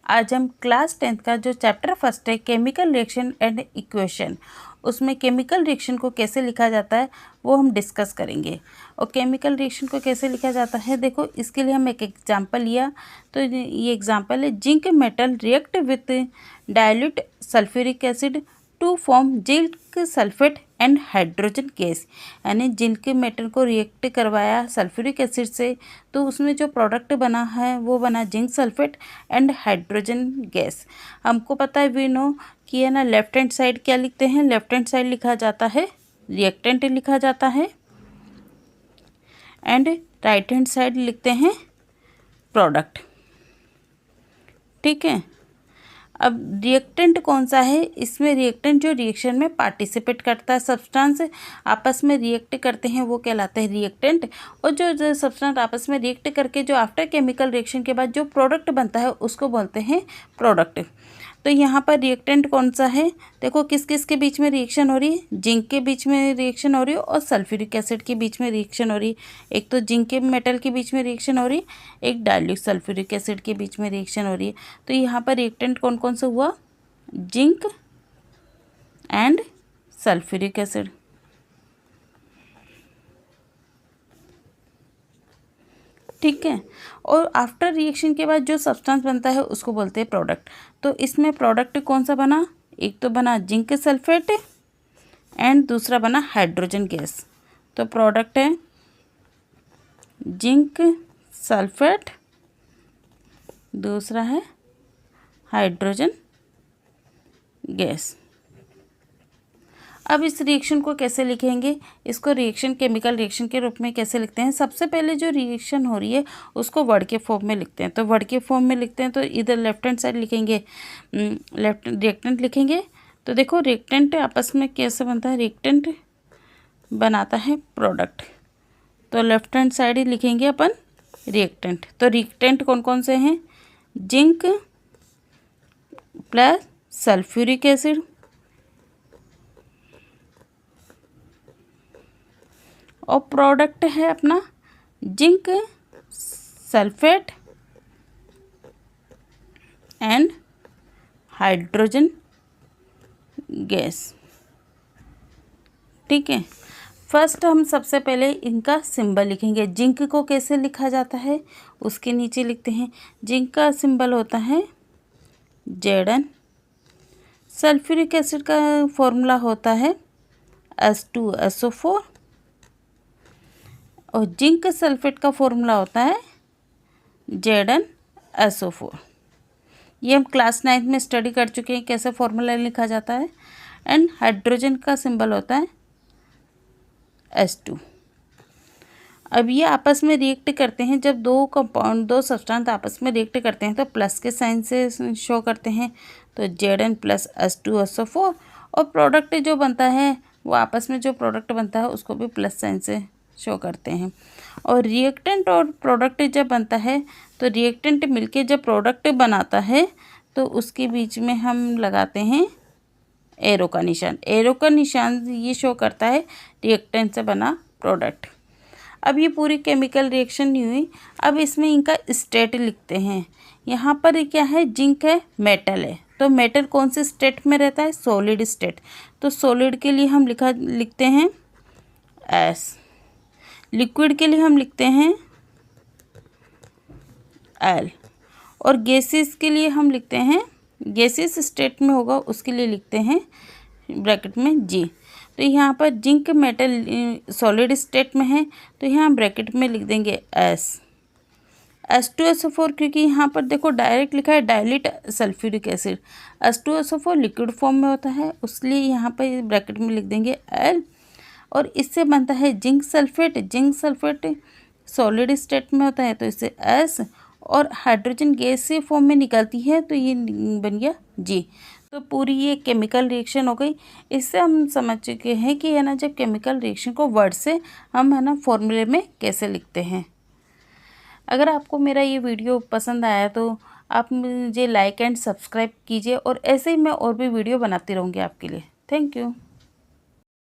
आज हम class 10th का जो चैप्टर फर्स्ट है केमिकल रिएक्शन एंड इक्वेशन, उसमें केमिकल रिएक्शन को कैसे लिखा जाता है वो हम डिस्कस करेंगे। और केमिकल रिएक्शन को कैसे लिखा जाता है, देखो इसके लिए हम एक एग्जांपल लिया। तो ये एग्जांपल है, zinc metal react with dilute sulphuric acid to form zinc sulphate and hydrogen gas. यानी जिंक मेटल को रिएक्ट करवाया सल्फ्यूरिक एसिड से, तो उसमें जो प्रोडक्ट बना है वो बना zinc sulphate and hydrogen gas. हमको पता है, वी नो कि है ना, लेफ्ट हैंड साइड क्या लिखते हैं, लेफ्ट हैंड साइड लिखा जाता है रिएक्टेंट लिखा जाता है, एंड राइट हैंड साइड लिखते हैं प्रोडक्ट। ठीक है। अब रिएक्टेंट कौन सा है, इसमें रिएक्टेंट जो रिएक्शन में पार्टिसिपेट करता है, सब्सटेंस आपस में रिएक्ट करते हैं वो कहलाते हैं रिएक्टेंट। और जो सब्सटेंस आपस में रिएक्ट करके जो आफ्टर केमिकल रिएक्शन के बाद जो प्रोडक्ट बनता है उसको बोलते हैं प्रोडक्ट। तो यहाँ पर रिएक्टेंट कौन सा है, देखो किस किस के बीच में रिएक्शन हो रही है, जिंक के बीच में रिएक्शन हो रही है और सल्फ्यूरिक एसिड के बीच में रिएक्शन हो रही है। एक तो जिंक के मेटल के बीच में रिएक्शन हो रही है, एक डाइल्यूट सल्फ्यूरिक एसिड के बीच में रिएक्शन हो रही है। तो यहाँ पर रिएक्टेंट कौन कौन सा हुआ, जिंक एंड सल्फ्यूरिक एसिड। ठीक है। और आफ्टर रिएक्शन के बाद जो सब्सटेंस बनता है उसको बोलते हैं प्रोडक्ट। तो इसमें प्रोडक्ट कौन सा बना, एक तो बना जिंक सल्फेट एंड दूसरा बना हाइड्रोजन गैस। तो प्रोडक्ट है जिंक सल्फेट, दूसरा है हाइड्रोजन गैस। अब इस रिएक्शन को कैसे लिखेंगे, इसको रिएक्शन केमिकल रिएक्शन के रूप में कैसे लिखते हैं। सबसे पहले जो रिएक्शन हो रही है उसको वर्ड के फॉर्म में लिखते हैं। तो वर्ड के फॉर्म में लिखते हैं तो इधर लेफ्ट हैंड साइड लिखेंगे लेफ्ट रिएक्टेंट लिखेंगे। तो देखो रिएक्टेंट आपस में कैसे बनता है, रिएक्टेंट बनाता है प्रोडक्ट। तो लेफ्ट हैंड साइड ही लिखेंगे अपन रिएक्टेंट। तो रिएक्टेंट कौन कौन से हैं, जिंक प्लस सल्फ्यूरिक एसिड और प्रोडक्ट है अपना zinc sulphate and hydrogen gas. ठीक है। फर्स्ट हम सबसे पहले इनका सिंबल लिखेंगे। जिंक को कैसे लिखा जाता है उसके नीचे लिखते हैं, जिंक का सिंबल होता है Zn। सल्फ्यूरिक एसिड का फॉर्मूला होता है H2SO4 और जिंक सल्फेट का फॉर्मूला होता है ZnSO4। ये हम क्लास 9th में स्टडी कर चुके हैं कैसे फॉर्मूला लिखा जाता है। एंड हाइड्रोजन का सिंबल होता है H2। अब ये आपस में रिएक्ट करते हैं, जब दो कंपाउंड दो सब्सटेंस आपस में रिएक्ट करते हैं तो प्लस के साइन से शो करते हैं। तो Zn प्लस H2SO4। और प्रोडक्ट जो बनता है वो आपस में जो प्रोडक्ट बनता है उसको भी प्लस साइन से शो करते हैं। और रिएक्टेंट और प्रोडक्ट जब बनता है तो रिएक्टेंट मिलके जब प्रोडक्ट बनाता है तो उसके बीच में हम लगाते हैं एरो का निशान। एरो का निशान ये शो करता है रिएक्टेंट से बना प्रोडक्ट। अब ये पूरी केमिकल रिएक्शन नहीं हुई, अब इसमें इनका स्टेट लिखते हैं। यहाँ पर क्या है, जिंक है, मेटल है। तो मेटल कौन से स्टेट में रहता है, सॉलिड स्टेट। तो सॉलिड के लिए हम लिखते हैं एस, लिक्विड के लिए हम लिखते हैं एल, और गैसेस के लिए हम लिखते हैं, गैसेस स्टेट में होगा उसके लिए लिखते हैं ब्रैकेट में जी। तो यहाँ पर जिंक मेटल सॉलिड स्टेट में है तो यहाँ ब्रैकेट में लिख देंगे एस। H2SO4 क्योंकि यहाँ पर देखो डायरेक्ट लिखा है dilute sulphuric acid, H2SO4 liquid form में होता है उसलिए यहाँ पर ब्रैकेट में लिख देंगे एल। और इससे बनता है zinc sulphate, zinc sulphate solid state में होता है तो इससे एस, और हाइड्रोजन गैस से फॉर्म में निकलती है तो ये बन गया जी। तो पूरी ये केमिकल रिएक्शन हो गई। इससे हम समझ चुके हैं कि है ना, जब केमिकल रिएक्शन को वर्ड से हम है ना फॉर्मूले में कैसे लिखते हैं। अगर आपको मेरा ये वीडियो पसंद आया तो आप मुझे लाइक एंड सब्सक्राइब कीजिए, और ऐसे ही मैं और भी वीडियो बनाती रहूँगी आपके लिए। Thank you.